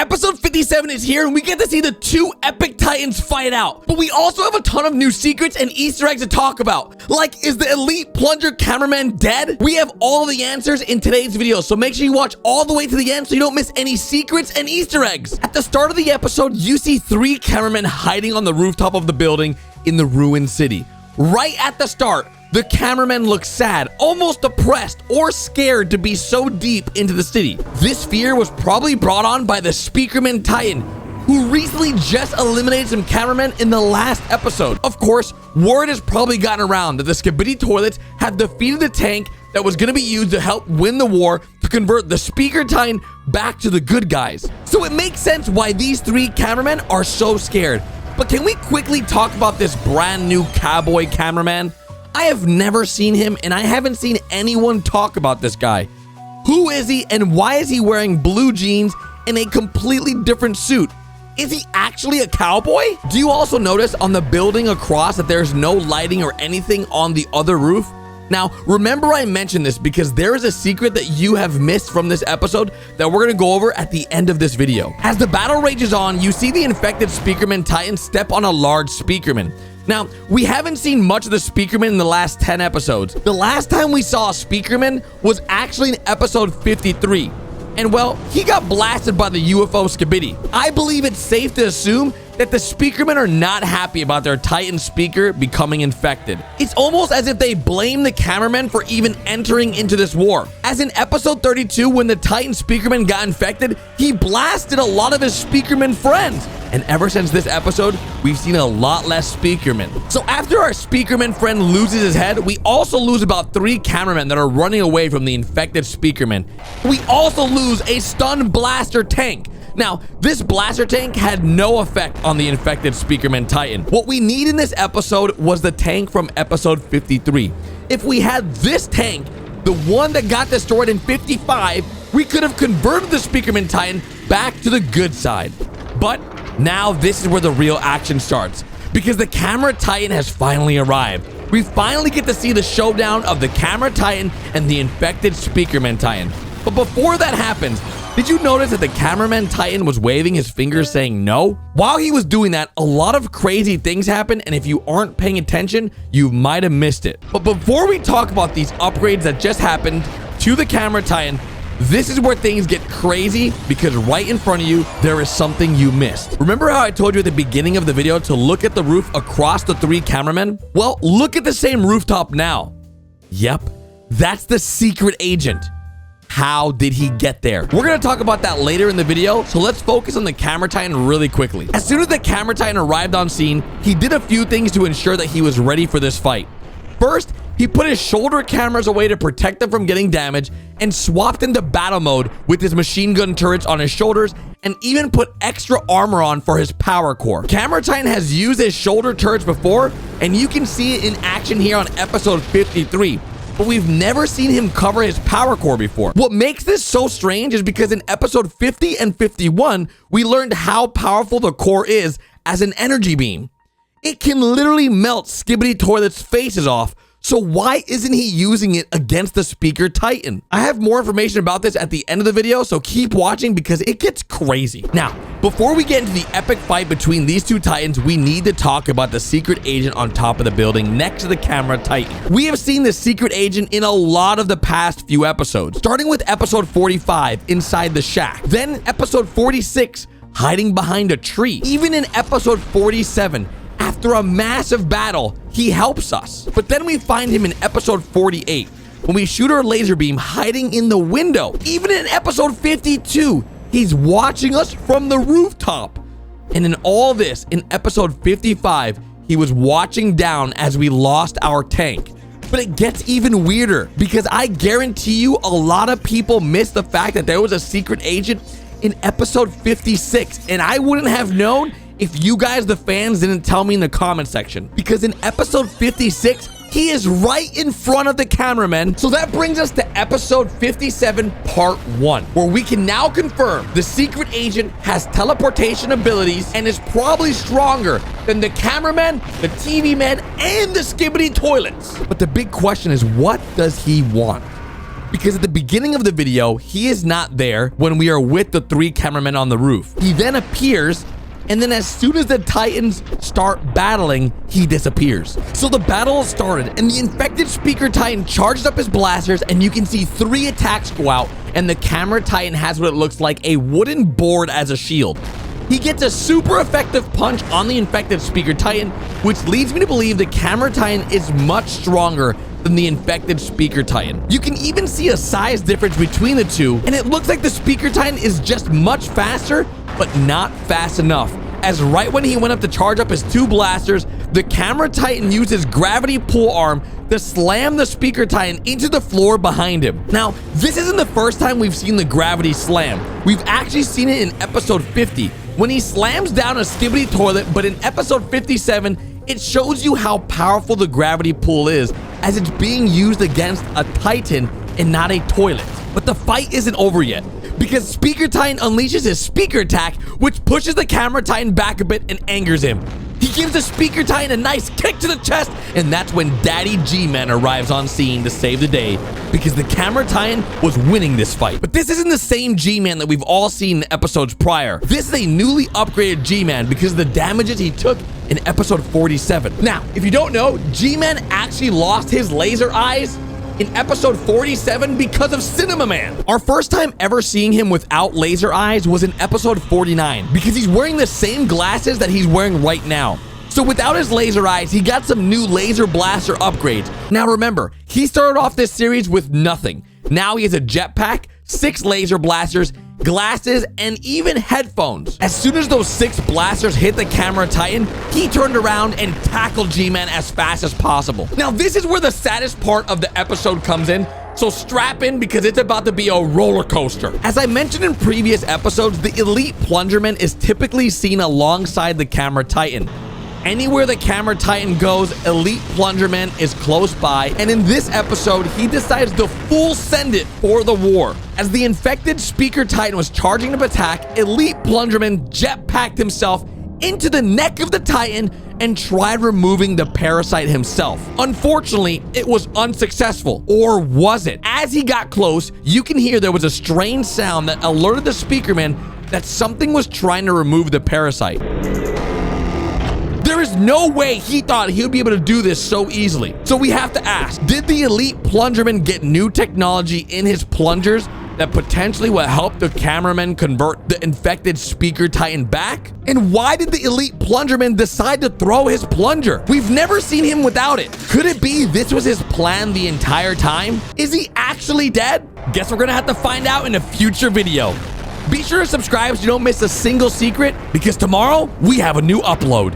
Episode 57 is here, and we get to see the two epic titans fight out. But we also have a ton of new secrets and Easter eggs to talk about. Like, is the elite plunger cameraman dead? We have all of the answers in today's video, so make sure you watch all the way to the end so you don't miss any secrets and Easter eggs. At the start of the episode, you see 3 cameramen hiding on the rooftop of the building in the ruined city. Right at the start, the cameraman looks sad, almost depressed, or scared to be so deep into the city. This fear was probably brought on by the Speakerman Titan, who recently just eliminated some cameramen in the last episode. Of course, word has probably gotten around that the Skibidi toilets have defeated the tank that was going to be used to help win the war to convert the Speaker Titan back to the good guys. So it makes sense why these 3 cameramen are so scared. But can we quickly talk about this brand new Cowboy Cameraman? I have never seen him, and I haven't seen anyone talk about this guy. Who is he, and why is he wearing blue jeans and a completely different suit? Is he actually a cowboy? Do you also notice on the building across that there's no lighting or anything on the other roof? Now, remember I mentioned this because there is a secret that you have missed from this episode that we're going to go over at the end of this video. As the battle rages on, you see the infected Speakerman Titan step on a large Speakerman. Now, we haven't seen much of the Speakerman in the last 10 episodes. The last time we saw a Speakerman was actually in episode 53. And well, he got blasted by the UFO Skibidi. I believe it's safe to assume that the Speakermen are not happy about their Titan speaker becoming infected. It's almost as if they blame the cameramen for even entering into this war. As in episode 32, when the Titan Speakerman got infected, he blasted a lot of his Speakerman friends. And ever since this episode, we've seen a lot less Speakermen. So after our Speakerman friend loses his head, we also lose about 3 cameramen that are running away from the infected Speakerman. We also lose a stun blaster tank. Now, this blaster tank had no effect on the infected Speakerman Titan. What we need in this episode was the tank from episode 53. If we had this tank, the one that got destroyed in 55, we could have converted the Speakerman Titan back to the good side. But now this is where the real action starts, because the Camera Titan has finally arrived. We finally get to see the showdown of the Camera Titan and the infected Speakerman Titan. But before that happens, did you notice that the Cameraman Titan was waving his fingers saying no? While he was doing that, a lot of crazy things happened, and if you aren't paying attention, you might have missed it. But before we talk about these upgrades that just happened to the Camera Titan, this is where things get crazy, because right in front of you, there is something you missed. Remember how I told you at the beginning of the video to look at the roof across the 3 cameramen? Well, look at the same rooftop now. Yep, that's the secret agent. How did he get there? We're going to talk about that later in the video, so let's focus on the Camera Titan really quickly. As soon as the Camera Titan arrived on scene, he did a few things to ensure that he was ready for this fight. First, he put his shoulder cameras away to protect them from getting damaged and swapped into battle mode with his machine gun turrets on his shoulders and even put extra armor on for his power core. Camera Titan has used his shoulder turrets before, and you can see it in action here on episode 53. But we've never seen him cover his power core before. What makes this so strange is because in episode 50 and 51, we learned how powerful the core is as an energy beam. It can literally melt Skibidi Toilet's faces off. So why isn't he using it against the Speaker Titan? I have more information about this at the end of the video, so keep watching because it gets crazy. Now, before we get into the epic fight between these 2 Titans, we need to talk about the secret agent on top of the building next to the Camera Titan. We have seen the secret agent in a lot of the past few episodes, starting with episode 45, inside the shack. Then episode 46, hiding behind a tree. Even in episode 47, after a massive battle, he helps us. But then we find him in episode 48, when we shoot our laser beam hiding in the window. Even in episode 52, he's watching us from the rooftop. And in all this, in episode 55, he was watching down as we lost our tank. But it gets even weirder, because I guarantee you a lot of people missed the fact that there was a secret agent in episode 56, and I wouldn't have known if you guys, the fans, didn't tell me in the comment section. Because in episode 56, he is right in front of the cameraman. So that brings us to episode 57, part 1, where we can now confirm the secret agent has teleportation abilities and is probably stronger than the cameraman, the TV man, and the Skibidi toilets. But the big question is, what does he want? because at the beginning of the video, he is not there when we are with the 3 cameramen on the roof. He then appears, and then as soon as the Titans start battling, he disappears. So the battle started, and the infected Speaker Titan charges up his blasters, and you can see 3 attacks go out, and the Camera Titan has what it looks like a wooden board as a shield. He gets a super effective punch on the infected Speaker Titan, which leads me to believe the Camera Titan is much stronger than the infected Speaker Titan. You can even see a size difference between the two, and it looks like the Speaker Titan is just much faster, but not fast enough, as right when he went up to charge up his 2 blasters, the Camera Titan used his gravity pull arm to slam the Speaker Titan into the floor behind him. Now, this isn't the first time we've seen the gravity slam. We've actually seen it in episode 50, when he slams down a Skibidi toilet, but in episode 57, it shows you how powerful the gravity pull is, as it's being used against a Titan and not a toilet. But the fight isn't over yet, because Speaker Titan unleashes his Speaker attack, which pushes the Camera Titan back a bit and angers him. He gives the Speaker Titan a nice kick to the chest, and that's when Daddy GMan arrives on scene to save the day, because the Camera Titan was winning this fight. But this isn't the same GMan that we've all seen in episodes prior. This is a newly upgraded GMan because of the damages he took in episode 47. Now, if you don't know, GMan actually lost his laser eyes in episode 47 because of Cinema Man. Our first time ever seeing him without laser eyes was in episode 49 because he's wearing the same glasses that he's wearing right now. So without his laser eyes, he got some new laser blaster upgrades. Now remember, he started off this series with nothing. Now he has a jetpack, 6 laser blasters, glasses, and even headphones. As soon as those 6 blasters hit the Camera Titan, he turned around and tackled GMan as fast as possible. Now, this is where the saddest part of the episode comes in, so strap in because it's about to be a roller coaster. As I mentioned in previous episodes, the elite Plunderman is typically seen alongside the Camera Titan. Anywhere the Camera Titan goes, elite Plunderman is close by, and in this episode, he decides to full send it for the war. As the infected Speaker Titan was charging to attack, elite Plunderman jetpacked himself into the neck of the Titan and tried removing the parasite himself. Unfortunately, it was unsuccessful, or was it? As he got close, you can hear there was a strange sound that alerted the Speakerman that something was trying to remove the parasite. There is no way he thought he would be able to do this so easily. So we have to ask, did the elite Plunderman get new technology in his plungers that potentially will help the cameraman convert the infected Speaker Titan back? And why did the elite Plunderman decide to throw his plunger? We've never seen him without it. Could it be this was his plan the entire time? Is he actually dead? Guess we're gonna have to find out in a future video. Be sure to subscribe so you don't miss a single secret, because tomorrow we have a new upload.